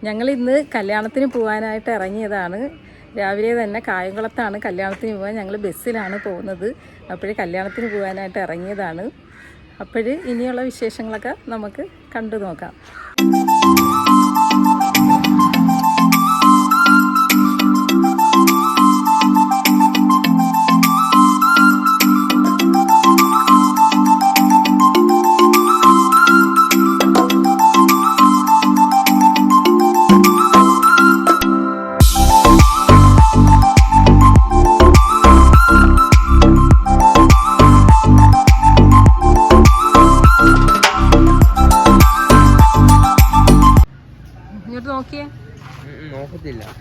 ഞങ്ങൾ ഇന്ന് കല്യാണത്തിന് പോകാനായിട്ട് ഇറങ്ങിയതാണ്. രാവിലെ തന്നെ കായംകുളത്താണ് കല്യാണത്തിന് പോകാൻ. ഞങ്ങൾ ബസ്സിലാണ് പോകുന്നത്. അപ്പോഴേ കല്യാണത്തിന് പോകാനായിട്ട് ഇറങ്ങിയതാണ്. അപ്പോഴ് ഇനിയുള്ള വിശേഷങ്ങളൊക്കെ നമുക്ക് കണ്ടു നോക്കാം.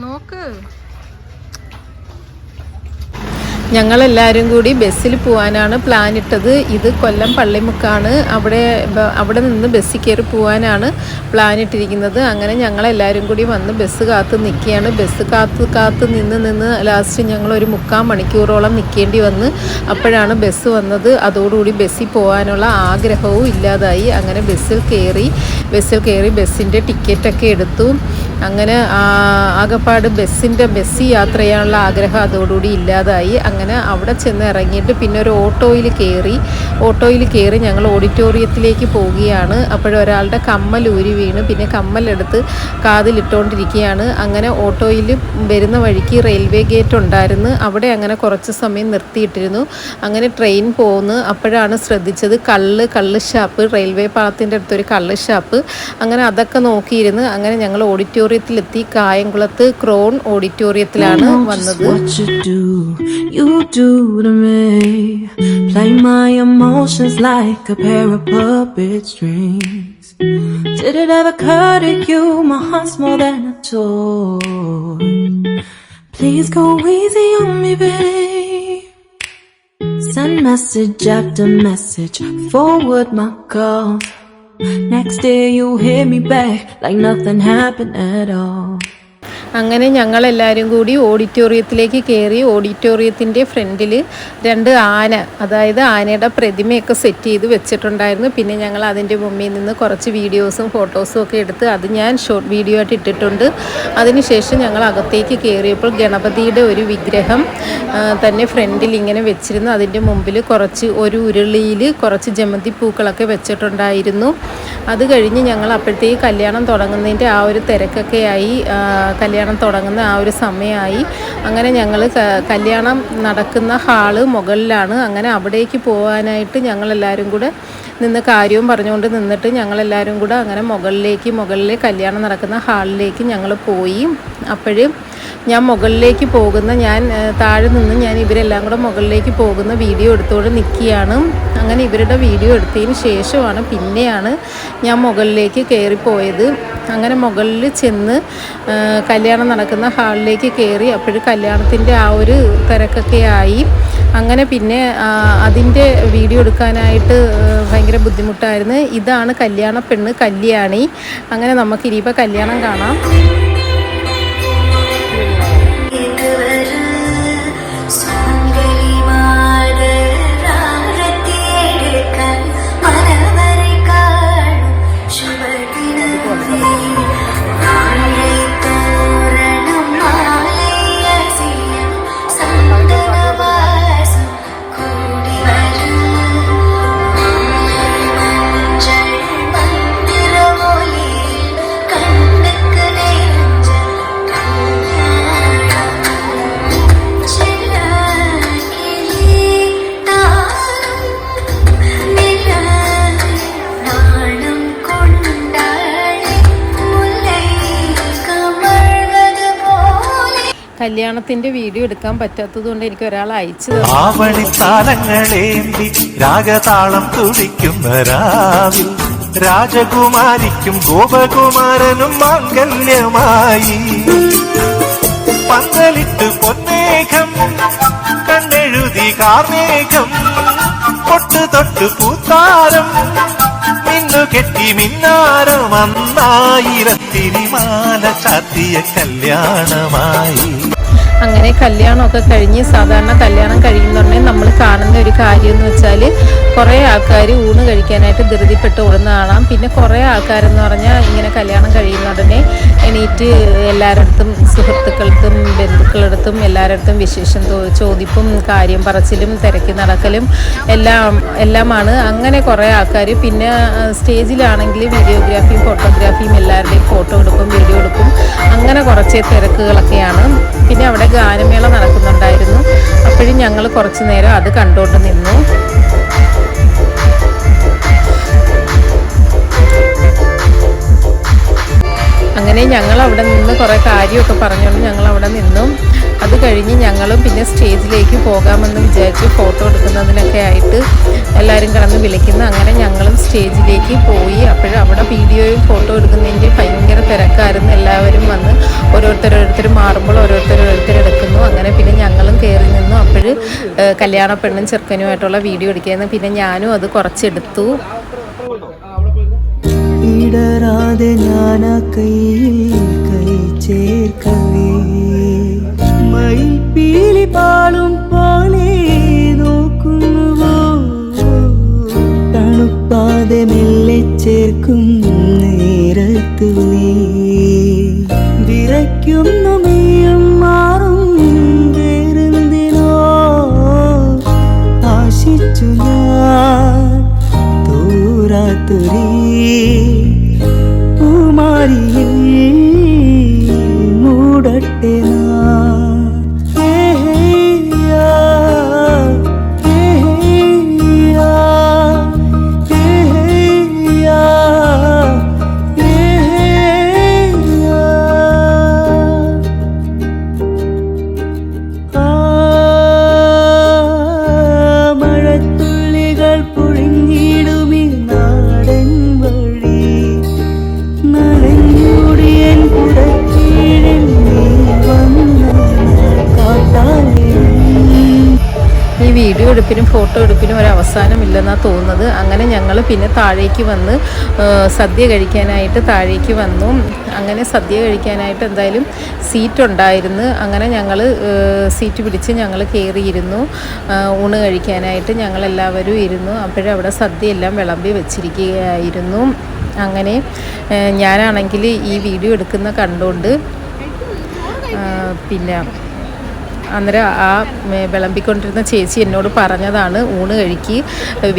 നോക്ക്, ഞങ്ങളെല്ലാവരും കൂടി ബസ്സിൽ പോകാനാണ് പ്ലാൻ ഇട്ടത്. ഇത് കൊല്ലം പള്ളിമുക്കാണ്. അവിടെ നിന്ന് ബസ്സിൽ കയറി പോകാനാണ് പ്ലാൻ ഇട്ടിരിക്കുന്നത്. അങ്ങനെ ഞങ്ങളെല്ലാവരും കൂടി വന്ന് ബസ് കാത്ത് നിൽക്കുകയാണ്. ബസ് കാത്ത് നിന്ന് ലാസ്റ്റ് ഞങ്ങൾ ഒരു 3/4 മണിക്കൂറോളം നിൽക്കേണ്ടി വന്ന്. അപ്പോഴാണ് ബസ് വന്നത്. അതോടുകൂടി ബസ്സിൽ പോകാനുള്ള ആഗ്രഹവും ഇല്ലാതായി. അങ്ങനെ ബസ്സിൽ കയറി ബസ്സിൻ്റെ ടിക്കറ്റൊക്കെ എടുത്തു. അങ്ങനെ ആകപ്പാട് ബസ് യാത്ര ചെയ്യാനുള്ള ആഗ്രഹം അതോടുകൂടി ഇല്ലാതായി. അങ്ങനെ അവിടെ ചെന്ന് ഇറങ്ങിയിട്ട് പിന്നെ ഒരു ഓട്ടോയിൽ കയറി ഞങ്ങൾ ഓഡിറ്റോറിയത്തിലേക്ക് പോവുകയാണ്. അപ്പോഴൊരാളുടെ കമ്മൽ ഊരി വീണ്. പിന്നെ കമ്മലെടുത്ത് കാതിലിട്ടുകൊണ്ടിരിക്കുകയാണ്. അങ്ങനെ ഓട്ടോയിൽ വരുന്ന വഴിക്ക് റെയിൽവേ ഗേറ്റ് ഉണ്ടായിരുന്നു. അവിടെ അങ്ങനെ കുറച്ച് സമയം നിർത്തിയിട്ടിരുന്നു. അങ്ങനെ ട്രെയിൻ പോകുന്നു. അപ്പോഴാണ് ശ്രദ്ധിച്ചത് കള്ള് ഷാപ്പ്, റെയിൽവേ പാളത്തിൻ്റെ അടുത്തൊരു കള്ള് ഷാപ്പ്. അങ്ങനെ അതൊക്കെ നോക്കിയിരുന്നു. അങ്ങനെ ഞങ്ങൾ ഓഡിറ്റോറിയത്തിലെത്തി. കായംകുളത്ത് ക്രോൺ ഓഡിറ്റോറിയത്തിലാണ് വന്നത്. You do to me, play my emotions like a pair of puppet strings. Did it ever occur to you my heart's more than a toy? Please go easy on me, babe. Send message after message, forward my calls. Next day you hit me back like nothing happened at all. അങ്ങനെ ഞങ്ങളെല്ലാവരും കൂടി ഓഡിറ്റോറിയത്തിലേക്ക് കയറി. ഓഡിറ്റോറിയത്തിൻ്റെ ഫ്രണ്ടിൽ 2 ആന, അതായത് ആനയുടെ പ്രതിമയൊക്കെ set ചെയ്ത് വെച്ചിട്ടുണ്ടായിരുന്നു. പിന്നെ ഞങ്ങൾ അതിൻ്റെ മുമ്പിൽ നിന്ന് കുറച്ച് വീഡിയോസും ഫോട്ടോസും ഒക്കെ എടുത്ത് അത് ഞാൻ ഷോർട്ട് വീഡിയോ ആയിട്ട് ഇട്ടിട്ടുണ്ട്. അതിനുശേഷം ഞങ്ങൾ അകത്തേക്ക് കയറിയപ്പോൾ ഗണപതിയുടെ ഒരു വിഗ്രഹം തന്നെ ഫ്രണ്ടിൽ ഇങ്ങനെ വെച്ചിരുന്നു. അതിൻ്റെ മുമ്പിൽ ഒരു ഉരുളിയിൽ കുറച്ച് ജമന്തി പൂക്കളൊക്കെ വെച്ചിട്ടുണ്ടായിരുന്നു. അത് കഴിഞ്ഞ് ഞങ്ങൾ അപ്പോഴത്തേക്ക് കല്യാണം തുടങ്ങുന്നതിൻ്റെ ആ ഒരു തിരക്കൊക്കെ ആയി. കല്യാണം തുടങ്ങുന്ന ആ ഒരു സമയമായി. അങ്ങനെ ഞങ്ങൾ കല്യാണം നടക്കുന്ന ഹാള് മുകളിലാണ്. അങ്ങനെ അവിടേക്ക് പോകാനായിട്ട് ഞങ്ങളെല്ലാവരും കൂടെ നിന്ന് കാര്യവും പറഞ്ഞുകൊണ്ട് നിന്നിട്ട് ഞങ്ങളെല്ലാവരും കൂടെ അങ്ങനെ മുകളിലെ കല്യാണം നടക്കുന്ന ഹാളിലേക്ക് ഞങ്ങൾ പോയി. അപ്പോഴും ഞാൻ മുകളിലേക്ക് താഴെ നിന്ന് ഞാൻ ഇവരെല്ലാം കൂടെ മുകളിലേക്ക് പോകുന്ന വീഡിയോ എടുത്തുകൊണ്ട് നിൽക്കുകയാണ്. അങ്ങനെ ഇവരുടെ വീഡിയോ എടുത്തതിന് ശേഷമാണ് പിന്നെയാണ് ഞാൻ മുകളിലേക്ക് കയറിപ്പോയത്. അങ്ങനെ മുകളിൽ ചെന്ന് കല്യാണം നടക്കുന്ന ഹാളിലേക്ക് കയറി. അപ്പോഴും കല്യാണത്തിൻ്റെ ആ ഒരു തിരക്കൊക്കെ ആയി. അങ്ങനെ പിന്നെ അതിൻ്റെ വീഡിയോ എടുക്കാനായിട്ട് ഭയങ്കര ബുദ്ധിമുട്ടായിരുന്നു. ഇതാണ് കല്യാണ പെണ്ണ്, കല്യാണി. അങ്ങനെ നമുക്കിനിയിപ്പോൾ കല്യാണം കാണാം. കല്യാണത്തിന്റെ വീഡിയോ എടുക്കാൻ പറ്റാത്തത് കൊണ്ട് എനിക്ക് ഒരാൾ അയച്ചു തന്നു. ആവണിത്താലങ്ങളേന്തി രാഗതാളം തുടിക്കുന്ന രാവിൽ രാജകുമാരിക്കും ഗോപകുമാരനും മാംഗല്യമായി പന്തലിട്ട് പൊന്നേഘം കണ്ണെഴുതി കാർമേഘം പൊട്ടു തൊട്ട് പൂത്താരം കെട്ടി മിന്നാരം വന്നായിരത്തിരിമാല ചാത്തിയ കല്യാണമായി. അങ്ങനെ കല്യാണമൊക്കെ കഴിഞ്ഞ് സാധാരണ കല്യാണം കഴിയുന്നുണ്ടെങ്കിൽ നമ്മൾ കാണുന്ന ഒരു കാര്യം എന്ന് വെച്ചാൽ കുറേ ആൾക്കാർ ഊണ് കഴിക്കാനായിട്ട് ധൃതിപ്പെട്ട് ഓടുന്ന കാണാം. പിന്നെ കുറേ ആൾക്കാരെന്ന് പറഞ്ഞാൽ ഇങ്ങനെ കല്യാണം കഴിയുന്ന ഉടനെ എണീറ്റ് എല്ലാവരടുത്തും സുഹൃത്തുക്കളടുത്തും ബന്ധുക്കളടുത്തും എല്ലാവരടുത്തും വിശേഷം ചോദിപ്പും കാര്യം പറച്ചിലും തിരക്കി നടക്കലും എല്ലാമാണ്. അങ്ങനെ കുറേ ആൾക്കാർ പിന്നെ സ്റ്റേജിലാണെങ്കിൽ വീഡിയോഗ്രാഫിയും ഫോട്ടോഗ്രാഫിയും എല്ലാവരുടെയും ഫോട്ടോ എടുപ്പും വീഡിയോ എടുപ്പും അങ്ങനെ കുറച്ച് തിരക്കുകളൊക്കെയാണ്. പിന്നെ അവിടെ ഗാനമേള നടക്കുന്നുണ്ടായിരുന്നു. അപ്പോഴും ഞങ്ങൾ കുറച്ച് നേരം അത് കണ്ടുകൊണ്ട് നിന്നു. അങ്ങനെ ഞങ്ങൾ അവിടെ നിന്ന് കുറേ കാര്യമൊക്കെ പറഞ്ഞുകൊണ്ട് ഞങ്ങൾ അവിടെ നിന്നു. അത് കഴിഞ്ഞ് ഞങ്ങളും പിന്നെ സ്റ്റേജിലേക്ക് പോകാമെന്ന് വിചാരിച്ചു. ഫോട്ടോ എടുക്കുന്നതിനൊക്കെ ആയിട്ട് എല്ലാവരും കിടന്ന് വിളിക്കുന്നു. അങ്ങനെ ഞങ്ങളും സ്റ്റേജിലേക്ക് പോയി. അവിടെ വീഡിയോയും ഫോട്ടോ എടുക്കുന്നതിൻ്റെ ഭയങ്കര തിരക്കായിരുന്നു. എല്ലാവരും വന്ന് ഓരോരുത്തർ മാറുമ്പോൾ ഓരോരുത്തർ എടുക്കുന്നു. അങ്ങനെ പിന്നെ ഞങ്ങളും കയറി നിന്നു. കല്യാണ പെണ്ണും ചെറുക്കനുമായിട്ടുള്ള വീഡിയോ എടുക്കുകയായിരുന്നു. പിന്നെ ഞാനും അത് കുറച്ചെടുത്തു. ഇടരാതെ ഞാൻ കയ്യിൽ കൈ ചേർക്കവേ മയിൽപ്പീലി പാളും പോലെ നോക്കുന്നുവോ തണുപ്പാതെ മെല്ലെ ചേർക്കും നേരത്തു നീ വിറയ്ക്കുന്നു മെയ്യും മാറും വേറെന്തിനോ ആശിച്ചു ഞാൻ തോരാത്തൊരീ പൂമാരിയിൽ മൂടട്ടെ മഴത്തുള്ളികൾ പൊഴിഞ്ഞിടുമി നാടൻ വഴി നനഞ്ഞുടിയൻ പുറക്കീഴിൽ നീ വന്ന കാട്ടാലേ. ഈ വീഡിയോ എടുപ്പിനും ഫോട്ടോ എടുപ്പിനും ഒരു അവസാനമില്ലെന്നാണ് തോന്നുന്നത്. അങ്ങനെ ഞങ്ങൾ പിന്നെ താഴേക്ക് വന്ന് സദ്യ കഴിക്കാനായിട്ട് താഴേക്ക് വന്നു. അങ്ങനെ സദ്യ കഴിക്കാനായിട്ട് എന്തായാലും സീറ്റ് ഉണ്ടായിരുന്നു. അങ്ങനെ ഞങ്ങൾ സീറ്റ് പിടിച്ച് ഞങ്ങൾ കയറിയിരുന്നു ഊണ് കഴിക്കാനായിട്ട്. ഞങ്ങളെല്ലാവരും ഇരുന്നു. അപ്പോഴവിടെ സദ്യ എല്ലാം വിളമ്പി വെച്ചിരിക്കുകയായിരുന്നു. അങ്ങനെ ഞാനാണെങ്കിൽ ഈ വീഡിയോ എടുക്കുന്ന കണ്ടുകൊണ്ട് പിന്നെ അന്നേരം ആ വിളമ്പിക്കൊണ്ടിരുന്ന ചേച്ചി എന്നോട് പറഞ്ഞതാണ് ഊണ് കഴിക്ക്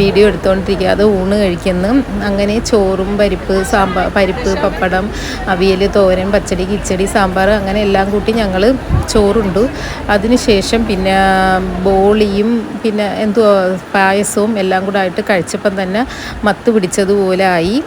വീഡിയോ എടുത്തുകൊണ്ടിരിക്കുക അത് ഊണ് കഴിക്കുന്നു. അങ്ങനെ ചോറും പരിപ്പ് പപ്പടം അവിയൽ തോരൻ പച്ചടി കിച്ചടി സാമ്പാർ അങ്ങനെ എല്ലാം കൂട്ടി ഞങ്ങൾ ചോറുണ്ടു. അതിനുശേഷം പിന്നെ ബോളിയും പിന്നെ എന്തുവാ പായസവും എല്ലാം കൂടെ ആയിട്ട് കഴിച്ചപ്പം തന്നെ മത്ത് പിടിച്ചതുപോലെ ആയി.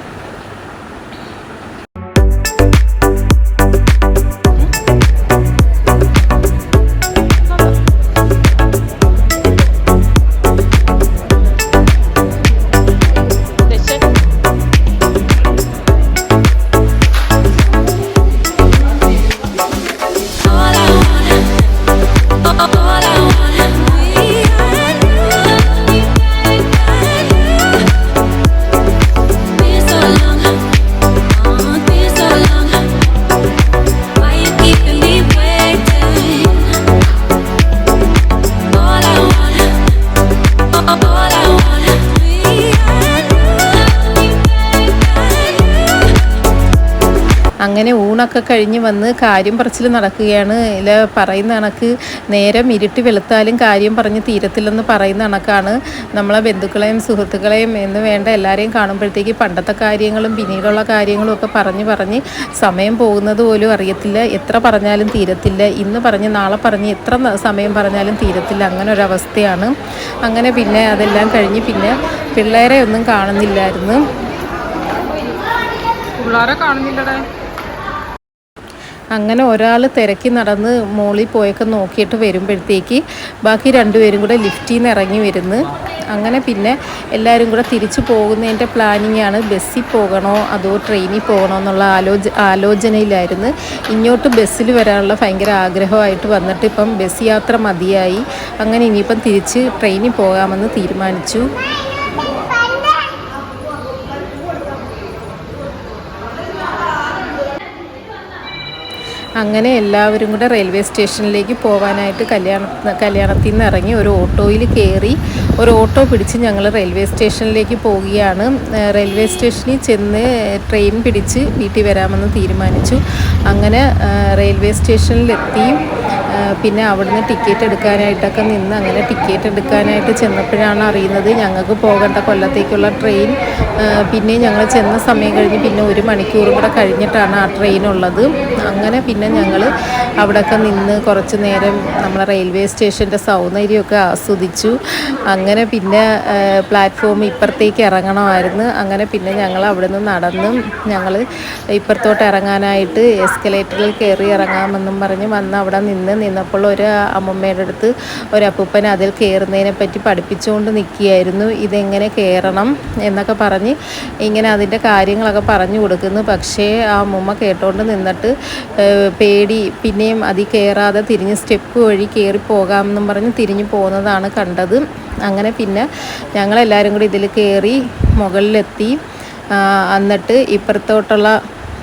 അങ്ങനെ ഊണൊക്കെ കഴിഞ്ഞ് വന്ന് കാര്യം പറച്ചിൽ നടക്കുകയാണ്. ഇല്ല പറയുന്ന കണക്ക് നേരം ഇരുട്ടി വെളുത്താലും കാര്യം പറഞ്ഞ് തീരത്തില്ലെന്ന് പറയുന്ന കണക്കാണ്. നമ്മളെ ബന്ധുക്കളെയും സുഹൃത്തുക്കളെയും എന്ന് വേണ്ട എല്ലാവരെയും കാണുമ്പോഴത്തേക്ക് പണ്ടത്തെ കാര്യങ്ങളും പിന്നീടുള്ള കാര്യങ്ങളും ഒക്കെ പറഞ്ഞ് സമയം പോകുന്നത് പോലും അറിയത്തില്ല. എത്ര പറഞ്ഞാലും തീരത്തില്ല. ഇന്ന് പറഞ്ഞ് നാളെ പറഞ്ഞ് എത്ര സമയം പറഞ്ഞാലും തീരത്തില്ല. അങ്ങനെ ഒരവസ്ഥയാണ്. അങ്ങനെ പിന്നെ അതെല്ലാം കഴിഞ്ഞ് പിന്നെ പിള്ളേരെ ഒന്നും കാണുന്നില്ലായിരുന്നു. പിള്ളേരെ കാണുന്നില്ലടേ. അങ്ങനെ ഒരാൾ തിരക്കി നടന്ന് മോളിൽ പോയൊക്കെ നോക്കിയിട്ട് വരുമ്പോഴത്തേക്ക് ബാക്കി രണ്ടുപേരും കൂടെ ലിഫ്റ്റിൽ നിന്ന് ഇറങ്ങി വരുന്നു. അങ്ങനെ പിന്നെ എല്ലാവരും കൂടെ തിരിച്ചു പോകുന്നതിൻ്റെ പ്ലാനിങ്ങാണ്. ബസ്സിൽ പോകണോ അതോ ട്രെയിനിൽ പോകണോ എന്നുള്ള ആലോചനയിലായിരുന്നു. ഇങ്ങോട്ട് ബസ്സിൽ വരാനുള്ള ഭയങ്കര ആഗ്രഹമായിട്ട് വന്നിട്ട് ഇപ്പം ബസ് യാത്ര മതിയായി. അങ്ങനെ ഇനിയിപ്പം തിരിച്ച് ട്രെയിനിൽ പോകാമെന്ന് തീരുമാനിച്ചു. അങ്ങനെ എല്ലാവരും കൂടെ റെയിൽവേ സ്റ്റേഷനിലേക്ക് പോകാനായിട്ട് കല്യാണത്തിൽ നിന്ന് ഇറങ്ങി ഒരു ഓട്ടോയിൽ കയറി ഒരു ഓട്ടോ പിടിച്ച് ഞങ്ങൾ റെയിൽവേ സ്റ്റേഷനിലേക്ക് പോവുകയാണ്. റെയിൽവേ സ്റ്റേഷനിൽ ചെന്ന് ട്രെയിൻ പിടിച്ച് വീട്ടിൽ വരാമെന്ന് തീരുമാനിച്ചു. അങ്ങനെ റെയിൽവേ സ്റ്റേഷനിലെത്തി. പിന്നെ അവിടുന്ന് ടിക്കറ്റ് എടുക്കാനായിട്ടൊക്കെ നിന്ന് അങ്ങനെ ടിക്കറ്റ് എടുക്കാനായിട്ട് ചെന്നപ്പോഴാണ് അറിയുന്നത് ഞങ്ങൾക്ക് പോകേണ്ട കൊല്ലത്തേക്കുള്ള ട്രെയിൻ പിന്നെ ഞങ്ങൾ ചെന്ന സമയം കഴിഞ്ഞ് പിന്നെ 1 മണിക്കൂറും കൂടെ കഴിഞ്ഞിട്ടാണ് ആ ട്രെയിൻ ഉള്ളത്. അങ്ങനെ പിന്നെ ഞങ്ങൾ അവിടെയൊക്കെ നിന്ന് കുറച്ച് നേരം നമ്മളെ റെയിൽവേ സ്റ്റേഷൻ്റെ സൗന്ദര്യമൊക്കെ ആസ്വദിച്ചു. അങ്ങനെ പിന്നെ പ്ലാറ്റ്ഫോം ഇപ്പുറത്തേക്ക് ഇറങ്ങണമായിരുന്നു. അങ്ങനെ പിന്നെ ഞങ്ങൾ അവിടെ നിന്ന് നടന്ന് ഞങ്ങൾ ഇപ്പുറത്തോട്ട് ഇറങ്ങാനായിട്ട് എസ്കലേറ്ററിൽ കയറി ഇറങ്ങാമെന്നും പറഞ്ഞ് വന്ന് അവിടെ നിന്നപ്പോൾ ഒരു അമ്മമ്മയുടെ അടുത്ത് ഒരു അപ്പൂപ്പൻ അതിൽ കയറുന്നതിനെ പറ്റി പഠിപ്പിച്ചുകൊണ്ട് നിൽക്കുകയായിരുന്നു. ഇതെങ്ങനെ കയറണം എന്നൊക്കെ പറഞ്ഞ് ഇങ്ങനെ അതിൻ്റെ കാര്യങ്ങളൊക്കെ പറഞ്ഞു കൊടുക്കുന്നു. പക്ഷേ ആ അമ്മൂമ്മ കേട്ടോണ്ട് നിന്നിട്ട് പേടി പിന്നെയും അതിൽ കയറാതെ തിരിഞ്ഞ് സ്റ്റെപ്പ് വഴി കയറി പോകാമെന്നും പറഞ്ഞ് തിരിഞ്ഞു പോകുന്നതാണ് കണ്ടത്. അങ്ങനെ പിന്നെ ഞങ്ങളെല്ലാവരും കൂടി ഇതിൽ കയറി മുകളിലെത്തി. എന്നിട്ട് ഇപ്പുറത്തോട്ടുള്ള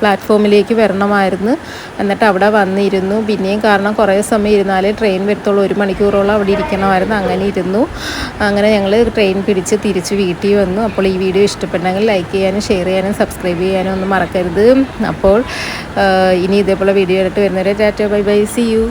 പ്ലാറ്റ്ഫോമിലേക്ക് വരണമായിരുന്നു. എന്നിട്ട് അവിടെ വന്നിരുന്നു. പിന്നെയും കാരണം കുറേ സമയം ഇരുന്നാലേ ട്രെയിൻ വരത്തുള്ളൂ. 1 മണിക്കൂറോളം അവിടെ ഇരിക്കണമായിരുന്നു. അങ്ങനെ ഇരുന്നു. അങ്ങനെ ഞങ്ങൾ ട്രെയിൻ പിടിച്ച് തിരിച്ച് വീട്ടിൽ വന്നു. അപ്പോൾ ഈ വീഡിയോ ഇഷ്ടപ്പെട്ടെങ്കിൽ ലൈക്ക് ചെയ്യാനും ഷെയർ ചെയ്യാനും സബ്സ്ക്രൈബ് ചെയ്യാനും ഒന്നും മറക്കരുത്. അപ്പോൾ ഇനി ഇതേപോലെ വീഡിയോ ആയിട്ട് വരുന്നവരെ ടാറ്റ ബൈ ബൈ, സി യു.